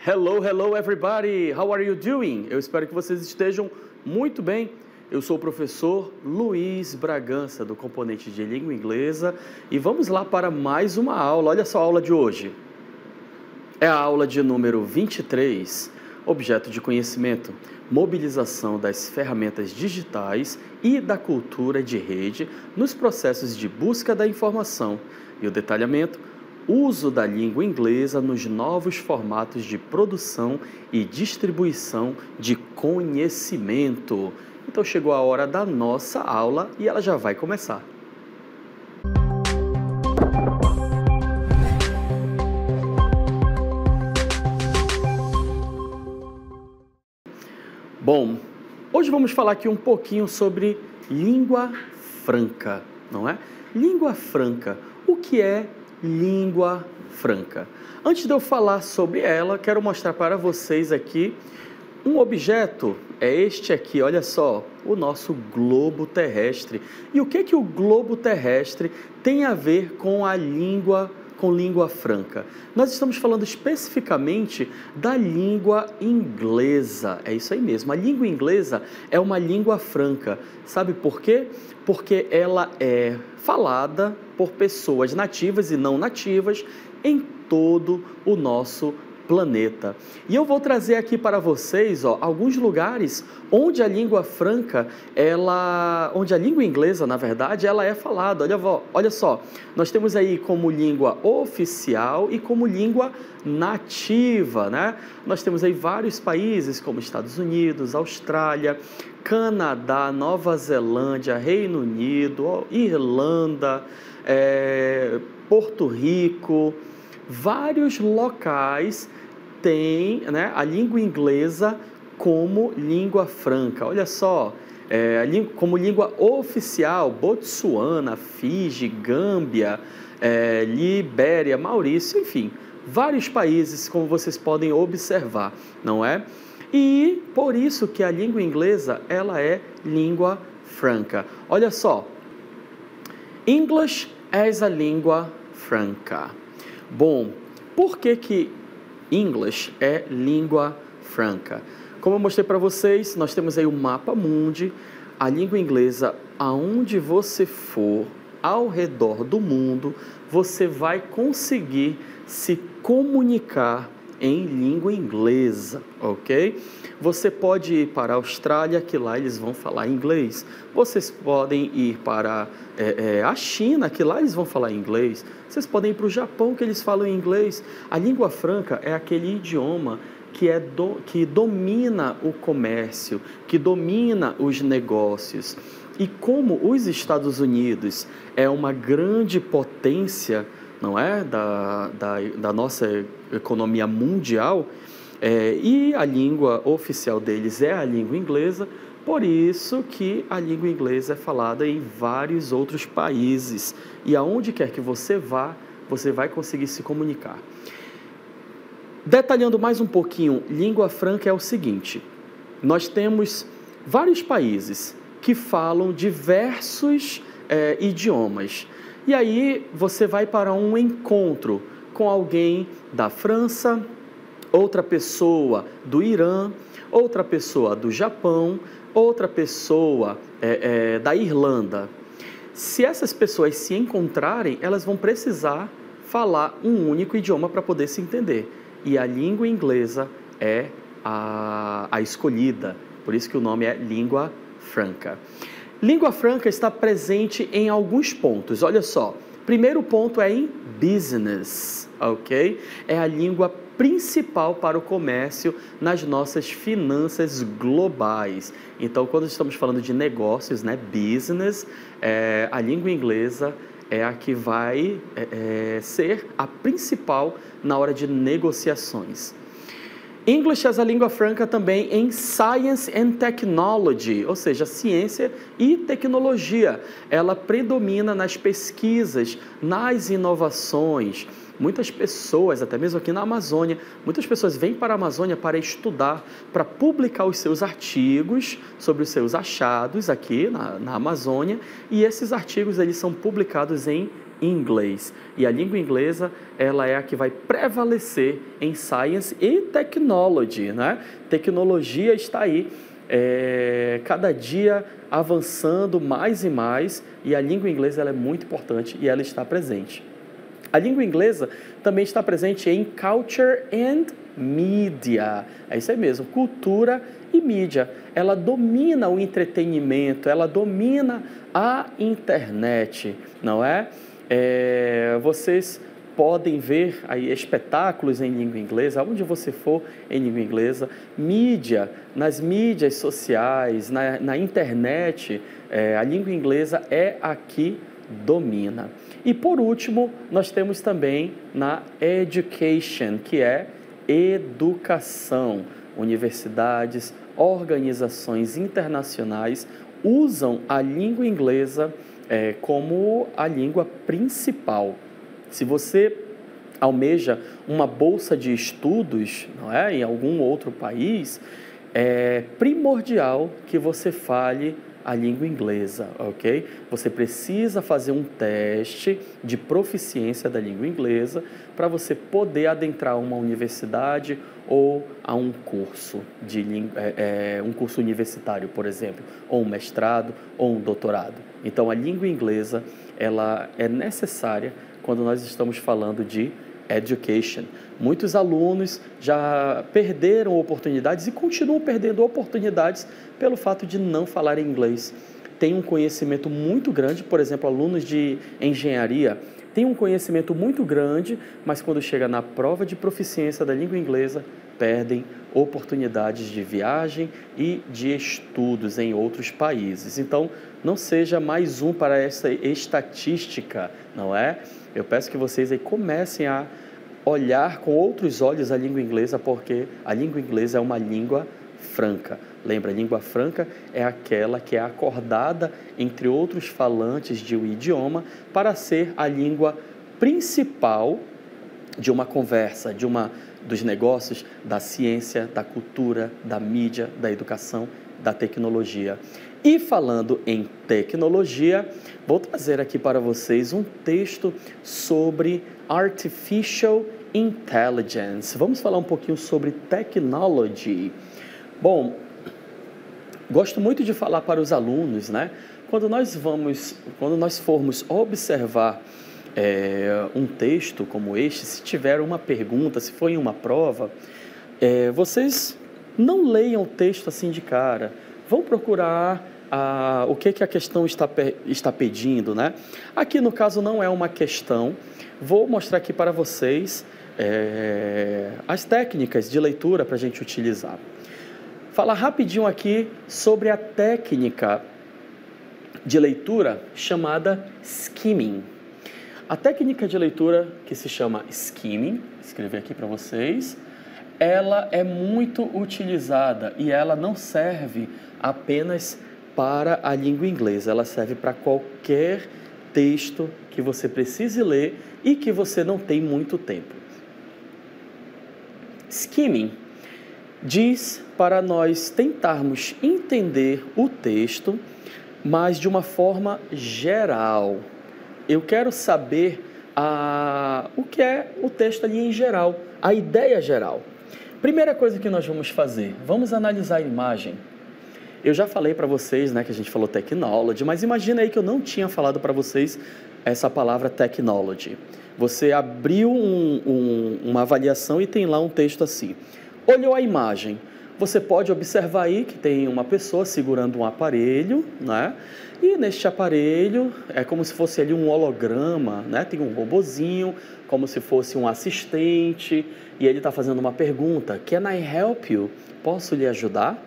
Hello, hello everybody! How are you doing? Eu espero que vocês estejam muito bem. Eu sou o professor Luiz Bragança, do componente de língua inglesa, e vamos lá para mais uma aula. Olha só a aula de hoje. É a aula de número 23, objeto de conhecimento, mobilização das ferramentas digitais e da cultura de rede nos processos de busca da informação e o detalhamento, uso da língua inglesa nos novos formatos de produção e distribuição de conhecimento. Então chegou a hora da nossa aula e ela já vai começar. Bom, hoje vamos falar aqui um pouquinho sobre língua franca, não é? Língua franca. O que é língua franca? Antes de eu falar sobre ela, quero mostrar para vocês aqui um objeto. É este aqui, olha só, o nosso globo terrestre. E o que o globo terrestre tem a ver com a língua franca? Nós estamos falando especificamente da língua inglesa. É isso aí mesmo. A língua inglesa é uma língua franca. Sabe por quê? Porque ela é falada por pessoas nativas e não nativas em todo o nosso planeta. E eu vou trazer aqui para vocês, alguns lugares onde a língua franca, onde a língua inglesa, na verdade, ela é falada. Olha só, nós temos aí como língua oficial e como língua nativa, né? Nós temos aí vários países como Estados Unidos, Austrália, Canadá, Nova Zelândia, Reino Unido, Irlanda, Porto Rico. Vários locais têm, né, a língua inglesa como língua franca. Olha só, como língua oficial, Botsuana, Fiji, Gâmbia, Libéria, Maurício, enfim, vários países, como vocês podem observar, não é? E por isso que a língua inglesa, ela é língua franca. Olha só, English as a língua franca. Bom, por que English é língua franca? Como eu mostrei para vocês, nós temos aí o mapa mundi, a língua inglesa, aonde você for, ao redor do mundo, você vai conseguir se comunicar em língua inglesa, ok? Você pode ir para a Austrália, que lá eles vão falar inglês. Vocês podem ir para a China, que lá eles vão falar inglês. Vocês podem ir para o Japão, que eles falam inglês. A língua franca é aquele idioma que domina o comércio, que domina os negócios. E como os Estados Unidos é uma grande potência, não é, da nossa economia mundial, e a língua oficial deles é a língua inglesa, por isso que a língua inglesa é falada em vários outros países. E aonde quer que você vá, você vai conseguir se comunicar. Detalhando mais um pouquinho, língua franca é o seguinte: nós temos vários países que falam diversos idiomas. E aí você vai para um encontro com alguém da França, outra pessoa do Irã, outra pessoa do Japão, outra pessoa da Irlanda. Se essas pessoas se encontrarem, elas vão precisar falar um único idioma para poder se entender. E a língua inglesa é a escolhida, por isso que o nome é língua franca. Língua franca está presente em alguns pontos, olha só. Primeiro ponto é em business, ok? É a língua principal para o comércio nas nossas finanças globais. Então, quando estamos falando de negócios, né, business, a língua inglesa é a que vai ser a principal na hora de negociações. English as a língua franca também em Science and Technology, ou seja, ciência e tecnologia. Ela predomina nas pesquisas, nas inovações. Muitas pessoas, até mesmo aqui na Amazônia, muitas pessoas vêm para a Amazônia para estudar, para publicar os seus artigos sobre os seus achados aqui na Amazônia, e esses artigos eles são publicados em inglês. E a língua inglesa, ela é a que vai prevalecer em science e technology, né? Tecnologia está aí, cada dia avançando mais e mais, e a língua inglesa ela é muito importante e ela está presente. A língua inglesa também está presente em culture and media. É isso aí mesmo, cultura e mídia. Ela domina o entretenimento, ela domina a internet, não é? Vocês podem ver aí espetáculos em língua inglesa, aonde você for em língua inglesa, mídia, nas mídias sociais, na internet, a língua inglesa é a que domina. E por último, nós temos também na education, que é educação. Universidades, organizações internacionais usam a língua inglesa como a língua principal. Se você almeja uma bolsa de estudos, não é, em algum outro país, é primordial que você fale a língua inglesa, ok? Você precisa fazer um teste de proficiência da língua inglesa para você poder adentrar uma universidade ou a um curso um curso universitário, por exemplo, ou um mestrado ou um doutorado. Então, a língua inglesa, ela é necessária quando nós estamos falando de education. Muitos alunos já perderam oportunidades e continuam perdendo oportunidades pelo fato de não falar inglês. Tem um conhecimento muito grande, por exemplo, alunos de engenharia têm um conhecimento muito grande, mas quando chega na prova de proficiência da língua inglesa, perdem oportunidades de viagem e de estudos em outros países. Então, não seja mais um para essa estatística, não é? Eu peço que vocês aí comecem a olhar com outros olhos a língua inglesa, porque a língua inglesa é uma língua franca. Lembra, a língua franca é aquela que é acordada entre outros falantes de um idioma para ser a língua principal de uma conversa, dos negócios, da ciência, da cultura, da mídia, da educação, da tecnologia. E falando em tecnologia, vou trazer aqui para vocês um texto sobre Artificial Intelligence. Vamos falar um pouquinho sobre technology. Bom, gosto muito de falar para os alunos, né? Quando nós formos observar um texto como este, se tiver uma pergunta, se for em uma prova, vocês não leiam o texto assim de cara. Vão procurar o que a questão está pedindo, né? Aqui no caso não é uma questão. Vou mostrar aqui para vocês as técnicas de leitura para a gente utilizar. Falar rapidinho aqui sobre a técnica de leitura chamada skimming. A técnica de leitura que se chama skimming, escrever aqui para vocês, ela é muito utilizada e ela não serve apenas para a língua inglesa, ela serve para qualquer texto que você precise ler e que você não tem muito tempo. Skimming diz para nós tentarmos entender o texto, mas de uma forma geral. Eu quero saber o que é o texto ali em geral, a ideia geral. Primeira coisa que nós vamos fazer, vamos analisar a imagem. Eu já falei para vocês, né, que a gente falou technology, mas imagina aí que eu não tinha falado para vocês essa palavra technology. Você abriu uma avaliação e tem lá um texto assim. Olhou a imagem. Você pode observar aí que tem uma pessoa segurando um aparelho, né? E neste aparelho é como se fosse ali um holograma, né? Tem um robozinho, como se fosse um assistente, e ele está fazendo uma pergunta: Can I help you? Posso lhe ajudar?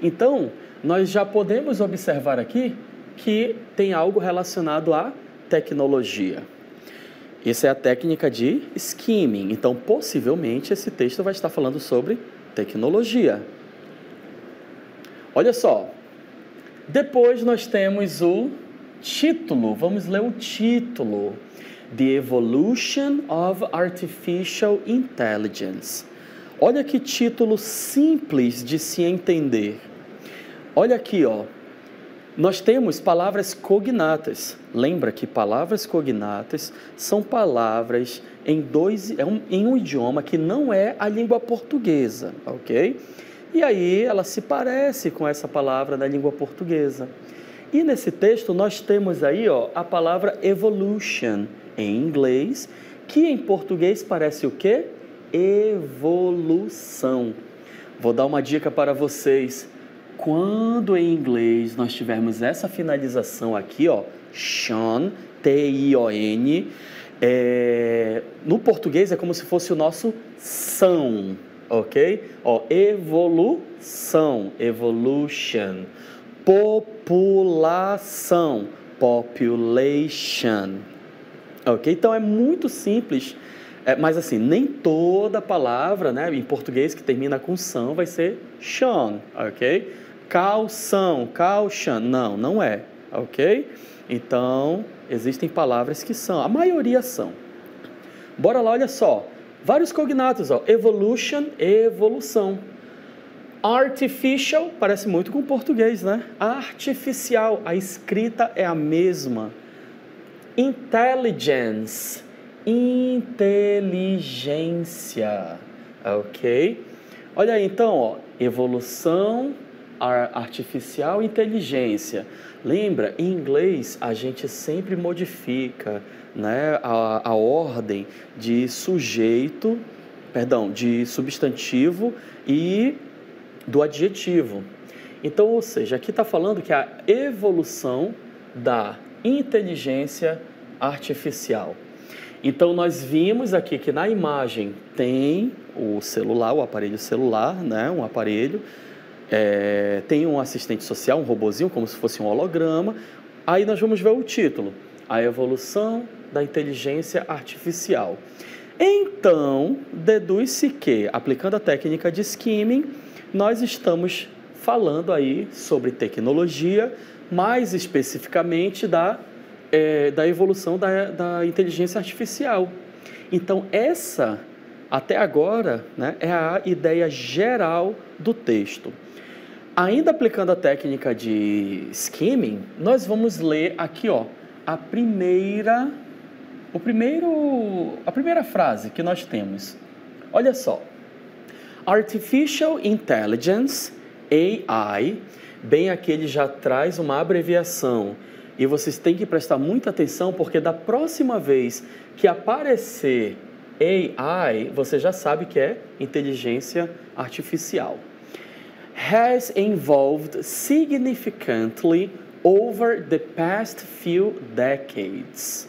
Então, nós já podemos observar aqui que tem algo relacionado à tecnologia. Essa é a técnica de skimming. Então, possivelmente, esse texto vai estar falando sobre tecnologia. Olha só. Depois nós temos o título. Vamos ler o título. The Evolution of Artificial Intelligence. Olha que título simples de se entender. Olha aqui, ó. Nós temos palavras cognatas. Lembra que palavras cognatas são palavras em um idioma que não é a língua portuguesa, ok? E aí ela se parece com essa palavra da língua portuguesa. E nesse texto nós temos aí a palavra evolution em inglês, que em português parece o quê? Evolução. Vou dar uma dica para vocês. Quando em inglês nós tivermos essa finalização aqui, Shon, T-I-O-N, no português é como se fosse o nosso são, ok? Evolução, evolution. População, population. Ok? Então é muito simples, mas assim, nem toda palavra, né, em português que termina com são vai ser shon, ok? Calção, calchan, não é, ok? Então, existem palavras que são, a maioria são. Bora lá, olha só. Vários cognatos, evolution, evolução. Artificial, parece muito com português, né? Artificial, a escrita é a mesma. Intelligence, inteligência, ok? Olha aí, então, evolução, artificial, inteligência. Lembra, em inglês a gente sempre modifica, né, a ordem de de substantivo e do adjetivo. Então, ou seja, aqui está falando que a evolução da inteligência artificial. Então, nós vimos aqui que na imagem tem o celular, o aparelho celular, né, um aparelho, tem um assistente social, um robozinho, como se fosse um holograma. Aí nós vamos ver o título, a evolução da inteligência artificial. Então, deduz-se que, aplicando a técnica de skimming, nós estamos falando aí sobre tecnologia, mais especificamente da evolução da inteligência artificial. Então, essa, até agora, né, é a ideia geral do texto. Ainda aplicando a técnica de skimming, nós vamos ler aqui, a primeira frase que nós temos. Olha só. Artificial Intelligence, AI, bem aqui ele já traz uma abreviação. E vocês têm que prestar muita atenção, porque da próxima vez que aparecer AI, você já sabe que é inteligência artificial. Has evolved significantly over the past few decades.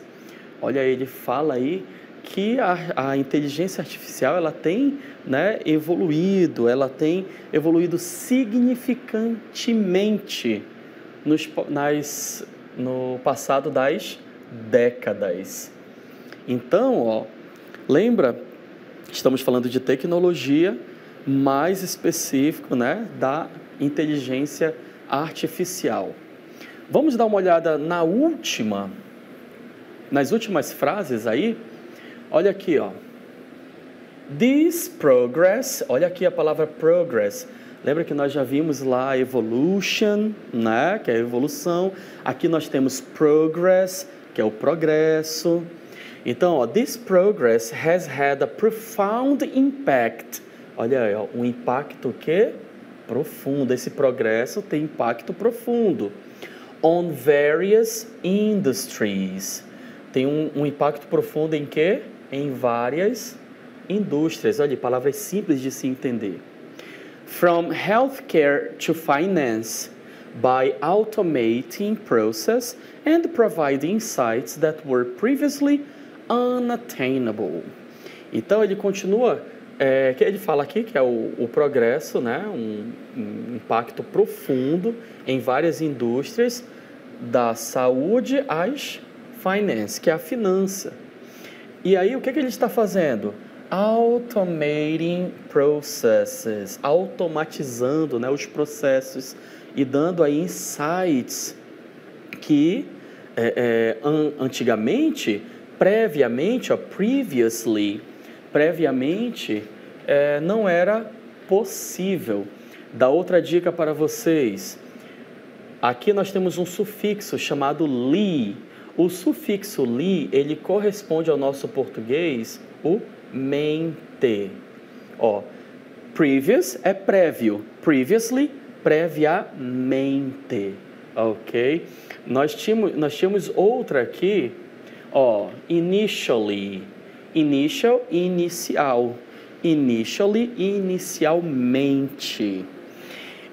Olha, ele fala aí que a inteligência artificial ela tem, né, evoluído significantemente no passado das décadas. Então, lembra, estamos falando de tecnologia, mais específico, né, da inteligência artificial. Vamos dar uma olhada nas últimas frases aí. Olha aqui, This progress, olha aqui a palavra progress. Lembra que nós já vimos lá evolution, né, que é a evolução. Aqui nós temos progress, que é o progresso. Então, this progress has had a profound impact. Olha aí, um impacto profundo. Esse progresso tem impacto profundo. On various industries. Tem um impacto profundo em quê? Em várias indústrias. Olha, palavras simples de se entender. From healthcare to finance, by automating process and providing insights that were previously unattainable. Então ele continua, que ele fala aqui que é o progresso, né? um impacto profundo em várias indústrias, da saúde às finance, que é a finança. E aí o que ele está fazendo? Automating processes, automatizando, né, os processos e dando aí insights que antigamente, previamente, não era possível. Dá outra dica para vocês. Aqui nós temos um sufixo chamado li, O sufixo li, ele corresponde ao nosso português, o mente. Ó, previous é prévio, previously, previamente, ok? Nós tínhamos outra aqui, ó, initially, initial, inicial, initially, inicialmente.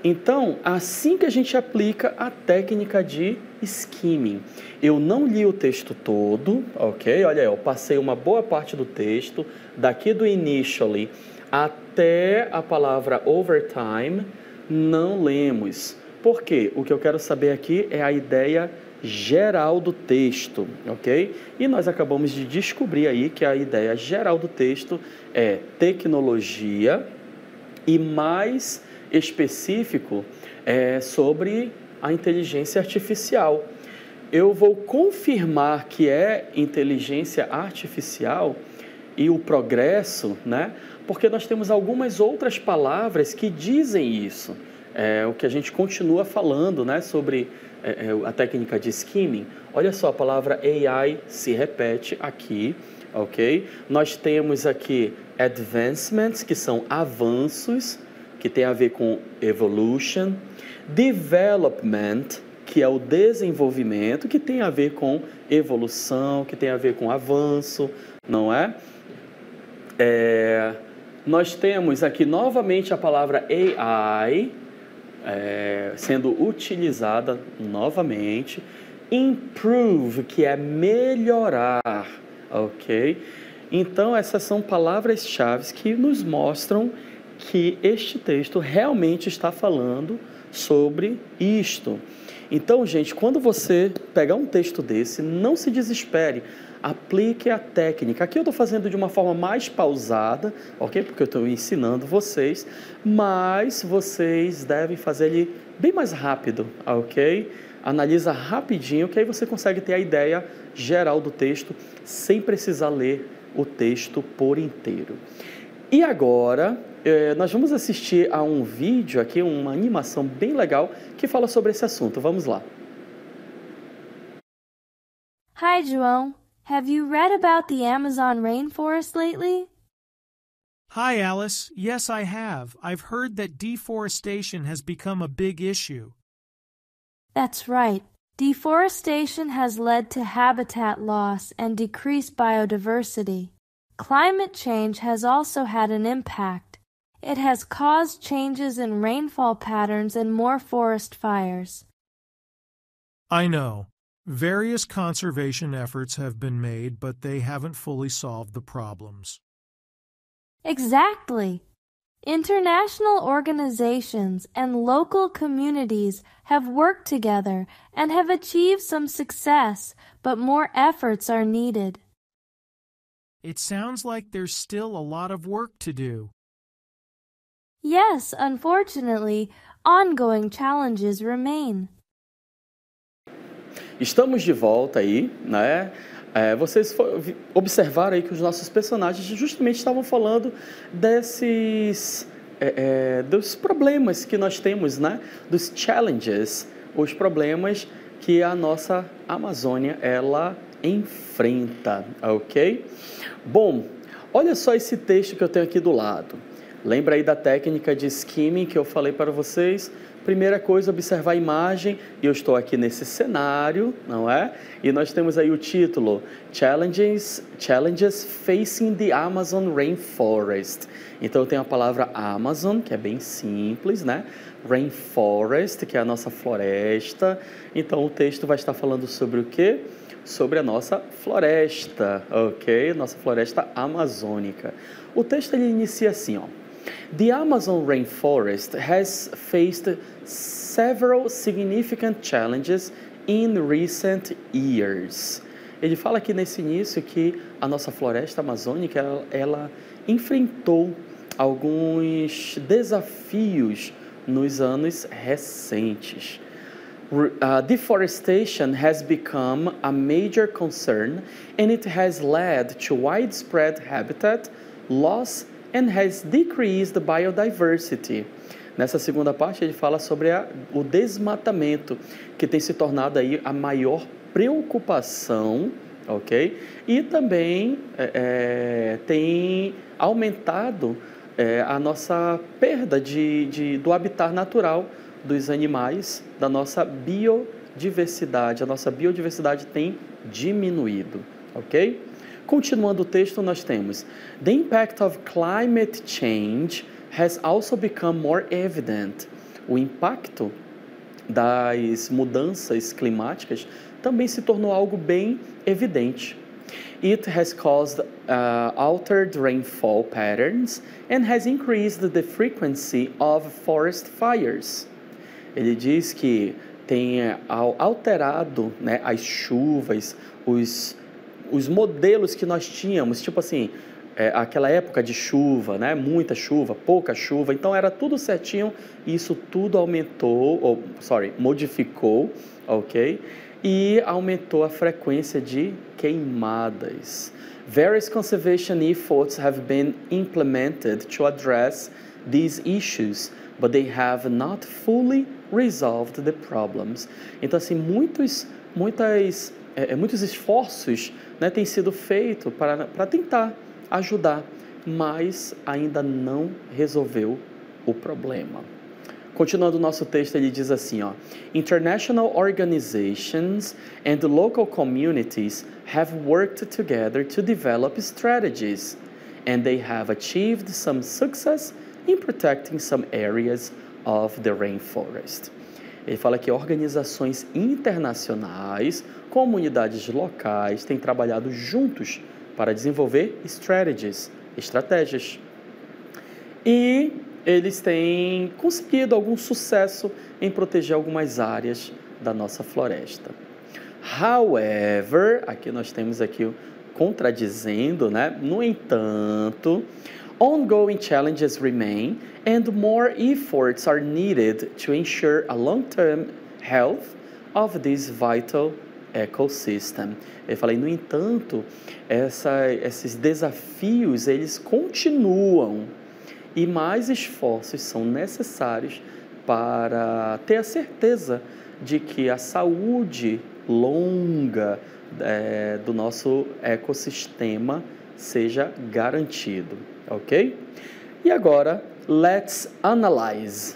Então, assim que a gente aplica a técnica de skimming. Eu não li o texto todo, ok? Olha aí, eu passei uma boa parte do texto, daqui do initially até a palavra overtime, não lemos. Por quê? O que eu quero saber aqui é a ideia geral do texto, ok? E nós acabamos de descobrir aí que a ideia geral do texto é tecnologia e mais específico sobre a inteligência artificial. Eu vou confirmar que é inteligência artificial e o progresso, né? Porque nós temos algumas outras palavras que dizem isso. O que a gente continua falando, né, sobre a técnica de skimming. Olha só, a palavra AI se repete aqui, ok? Nós temos aqui advancements, que são avanços, que tem a ver com evolution, development, que é o desenvolvimento, que tem a ver com evolução, que tem a ver com avanço, não é? Nós temos aqui novamente a palavra AI sendo utilizada novamente, improve, que é melhorar, ok? Então, essas são palavras-chave que nos mostram que este texto realmente está falando sobre isto. Então, gente, quando você pegar um texto desse, não se desespere, aplique a técnica. Aqui eu estou fazendo de uma forma mais pausada, ok? Porque eu estou ensinando vocês, mas vocês devem fazer ele bem mais rápido, ok? Analisa rapidinho, que aí você consegue ter a ideia geral do texto, sem precisar ler o texto por inteiro. E agora, nós vamos assistir a um vídeo aqui, uma animação bem legal, que fala sobre esse assunto. Vamos lá. Hi, João. Have you read about the Amazon rainforest lately? Hi, Alice. Yes, I have. I've heard that deforestation has become a big issue. That's right. Deforestation has led to habitat loss and decreased biodiversity. Climate change has also had an impact. It has caused changes in rainfall patterns and more forest fires. I know. Various conservation efforts have been made, but they haven't fully solved the problems. Exactly. International organizations and local communities have worked together and have achieved some success, but more efforts are needed. It sounds like there's still a lot of work to do. Yes, unfortunately, ongoing challenges remain. Estamos de volta aí, né? Vocês observaram aí que os nossos personagens justamente estavam falando dos problemas que nós temos, né? Dos challenges, os problemas que a nossa Amazônia, ela enfrenta, ok? Bom, olha só esse texto que eu tenho aqui do lado. Lembra aí da técnica de skimming que eu falei para vocês? Primeira coisa, observar a imagem, e eu estou aqui nesse cenário, não é? E nós temos aí o título, Challenges Facing the Amazon Rainforest. Então, tem a palavra Amazon, que é bem simples, né? Rainforest, que é a nossa floresta. Então, o texto vai estar falando sobre o quê? Sobre a nossa floresta, ok? Nossa floresta amazônica. O texto, ele inicia assim, ó. The Amazon rainforest has faced several significant challenges in recent years. Ele fala aqui nesse início que a nossa floresta amazônica, ela enfrentou alguns desafios nos anos recentes. Deforestation has become a major concern and it has led to widespread habitat loss and has decreased biodiversity. Nessa segunda parte ele fala sobre o desmatamento, que tem se tornado aí a maior preocupação, ok? E também tem aumentado a nossa perda do habitat natural dos animais, da nossa biodiversidade. A nossa biodiversidade tem diminuído, ok? Continuando o texto, nós temos: The impact of climate change has also become more evident. O impacto das mudanças climáticas também se tornou algo bem evidente. It has caused altered rainfall patterns and has increased the frequency of forest fires. Ele diz que tem alterado, né, as chuvas, os modelos que nós tínhamos, tipo assim, aquela época de chuva, né, muita chuva, pouca chuva, então era tudo certinho, e isso tudo modificou, ok? E aumentou a frequência de queimadas. Various conservation efforts have been implemented to address these issues, but they have not fully resolved the problems. Então, assim, muitos esforços, né, têm sido feitos para tentar ajudar, mas ainda não resolveu o problema. Continuando o nosso texto, ele diz assim, ó: International organizations and local communities have worked together to develop strategies, and they have achieved some success in protecting some areas of the rainforest. Ele fala que organizações internacionais, comunidades locais têm trabalhado juntos para desenvolver estratégias. E eles têm conseguido algum sucesso em proteger algumas áreas da nossa floresta. However, aqui nós temos aqui contradizendo, né? No entanto, ongoing challenges remain and more efforts are needed to ensure a long-term health of this vital ecosystem. Eu falei, no entanto, esses desafios, eles continuam e mais esforços são necessários para ter a certeza de que a saúde longa do nosso ecossistema seja garantido, ok? E agora, let's analyze.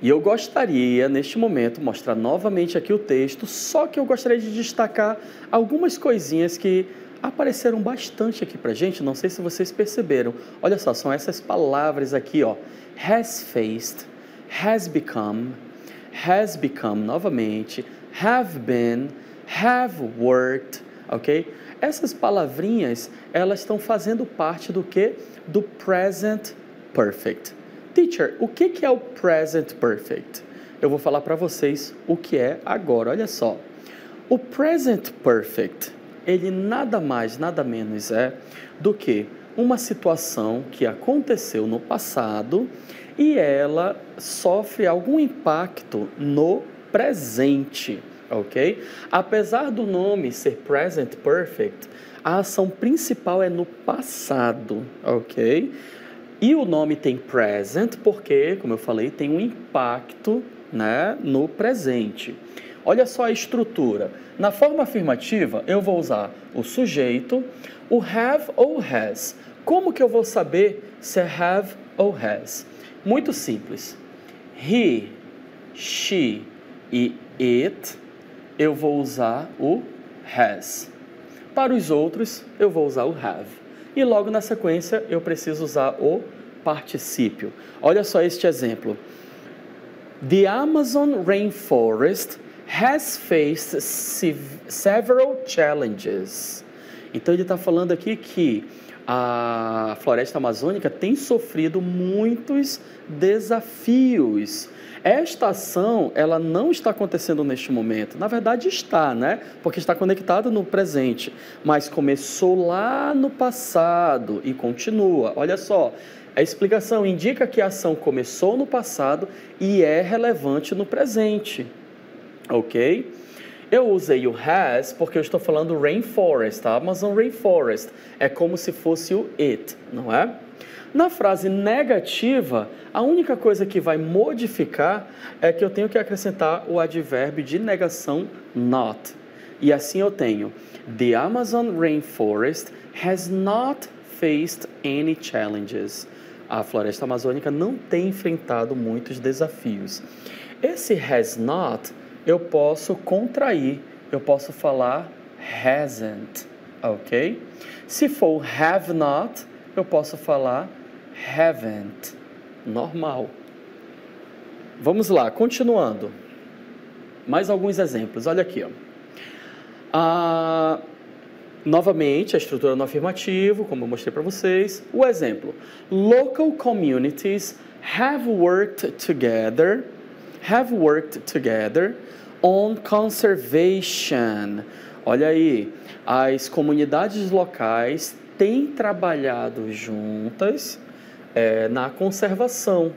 E eu gostaria, neste momento, mostrar novamente aqui o texto, só que eu gostaria de destacar algumas coisinhas que apareceram bastante aqui pra gente, não sei se vocês perceberam. Olha só, são essas palavras aqui, ó. Has faced, has become novamente, have been, have worked, ok? Essas palavrinhas, elas estão fazendo parte do quê? Do present perfect. Teacher, o que é o present perfect? Eu vou falar para vocês o que é agora, olha só. O present perfect, ele nada mais, nada menos é do que uma situação que aconteceu no passado e ela sofre algum impacto no presente, ok? Apesar do nome ser present perfect, a ação principal é no passado, ok? E o nome tem present porque, como eu falei, tem um impacto, né, no presente. Olha só a estrutura. Na forma afirmativa, eu vou usar o sujeito, o have ou has. Como que eu vou saber se é have ou has? Muito simples. He, she e it, eu vou usar o has. Para os outros, eu vou usar o have. E logo na sequência, eu preciso usar o particípio. Olha só este exemplo. The Amazon rainforest has faced several challenges. Então, ele está falando aqui que a floresta amazônica tem sofrido muitos desafios. Esta ação, ela não está acontecendo neste momento. Na verdade está, né? Porque está conectada no presente. Mas começou lá no passado e continua. Olha só, a explicação indica que a ação começou no passado e é relevante no presente. Ok? Eu usei o has porque eu estou falando rainforest, tá? Amazon Rainforest. É como se fosse o it, não é? Na frase negativa, a única coisa que vai modificar é que eu tenho que acrescentar o advérbio de negação not. E assim eu tenho: The Amazon rainforest has not faced any challenges. A floresta amazônica não tem enfrentado muitos desafios. Esse has not eu posso contrair, eu posso falar hasn't, ok? Se for have not, eu posso falar haven't, normal. Vamos lá, continuando. Mais alguns exemplos, olha aqui, ó. Novamente, a estrutura no afirmativo, como eu mostrei para vocês. O exemplo: Local communities have worked together on conservation. Olha aí, as comunidades locais têm trabalhado juntas na conservação.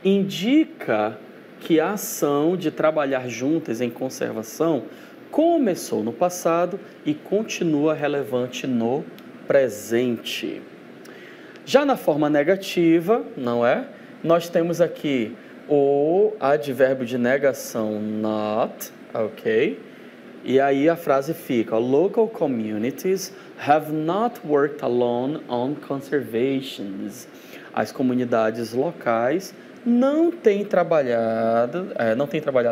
Indica que a ação de trabalhar juntas em conservação começou no passado e continua relevante no presente. Já na forma negativa, não é? Nós temos aqui o advérbio de negação not, ok? E aí a frase fica: Local communities have not worked alone on conservations. As comunidades locais não têm trabalhado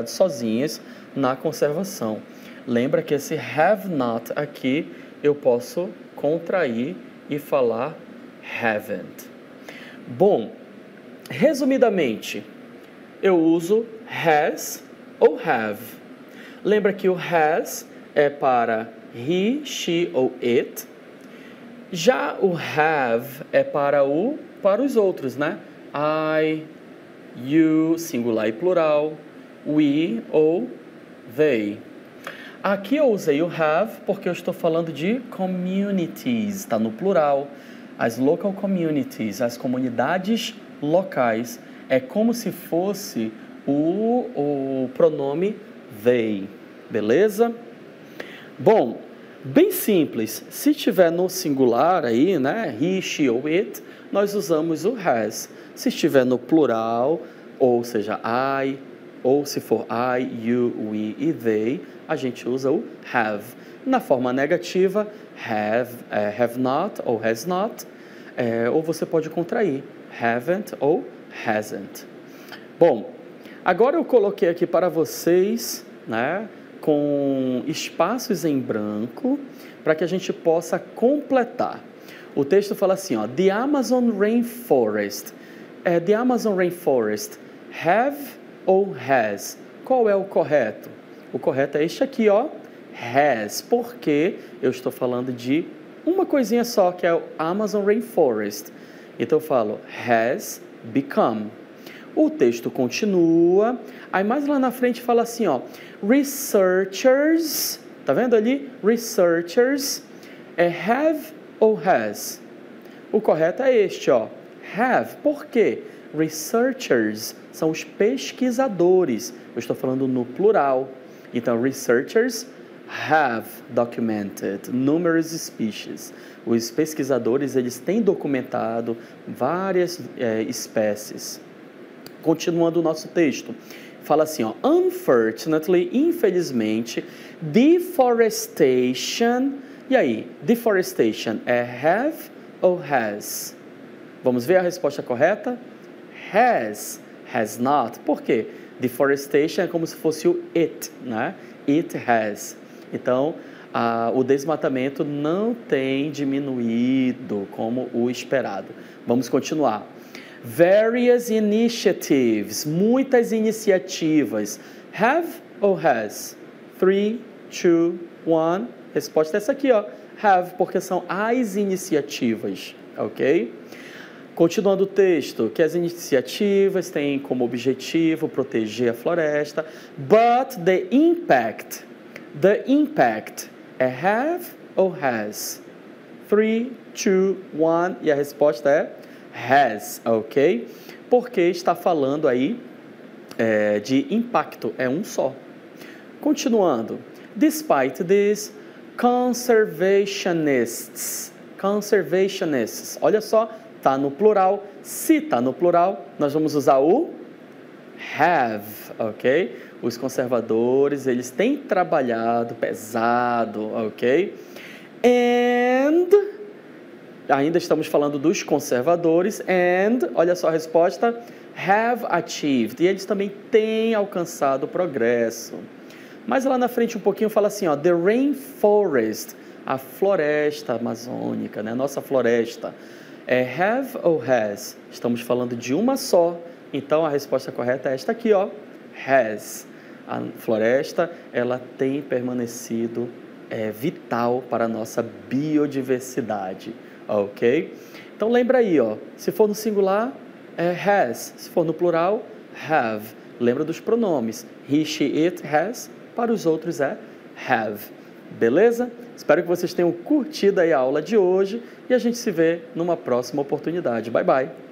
sozinhas na conservação. Lembra que esse have not aqui eu posso contrair e falar haven't. Bom, resumidamente, eu uso has ou have. Lembra que o has é para he, she ou it. Já o have é para os outros, né? I, you, singular e plural, we ou they. Aqui eu usei o have porque eu estou falando de communities, está no plural. As local communities, as comunidades locais, é como se fosse o pronome they, beleza? Bom, bem simples, se tiver no singular aí, né, he, she ou it, nós usamos o has. Se estiver no plural, ou seja, I, ou se for I, you, we e they, a gente usa o have. Na forma negativa, have not ou has not, ou você pode contrair, haven't ou hasn't. Bom, agora eu coloquei aqui para vocês, né, com espaços em branco, para que a gente possa completar. O texto fala assim, ó, The Amazon Rainforest. The Amazon Rainforest have ou has? Qual é o correto? O correto é este aqui, ó, has, porque eu estou falando de uma coisinha só, que é o Amazon Rainforest. Então eu falo has become. O texto continua, aí mais lá na frente fala assim, ó, researchers, tá vendo ali? Researchers, have ou has? O correto é este, ó, have. Por quê? Researchers são os pesquisadores. Eu estou falando no plural. Então, researchers have documented numerous species. Os pesquisadores, eles têm documentado várias espécies. Continuando o nosso texto, fala assim, ó, unfortunately, infelizmente, deforestation. E aí, deforestation é have ou has? Vamos ver a resposta correta? Has not. Por quê? Deforestation é como se fosse o it, né? It has. Então, o desmatamento não tem diminuído como o esperado. Vamos continuar. Various initiatives, muitas iniciativas. Have ou has? 3, 2, 1. Resposta é essa aqui, ó. Have, porque são as iniciativas, ok? Continuando o texto, que as iniciativas têm como objetivo proteger a floresta, but the impact é have ou has? 3, 2, 1, e a resposta é has, ok? Porque está falando aí de impacto, é um só. Continuando, Despite this, conservationists, olha só, tá no plural. Se tá no plural, nós vamos usar o have, ok? Os conservadores, eles têm trabalhado pesado, ok? And, ainda estamos falando dos conservadores, and, olha só a resposta, have achieved, e eles também têm alcançado progresso. Mas lá na frente um pouquinho fala assim, ó, the rainforest, a floresta amazônica, né? Nossa floresta. É have ou has? Estamos falando de uma só, então a resposta correta é esta aqui, ó, has. A floresta, ela tem permanecido vital para a nossa biodiversidade, ok? Então lembra aí, ó, se for no singular, é has, se for no plural, have. Lembra dos pronomes, he, she, it, has, para os outros é have. Beleza? Espero que vocês tenham curtido aí a aula de hoje e a gente se vê numa próxima oportunidade. Bye, bye!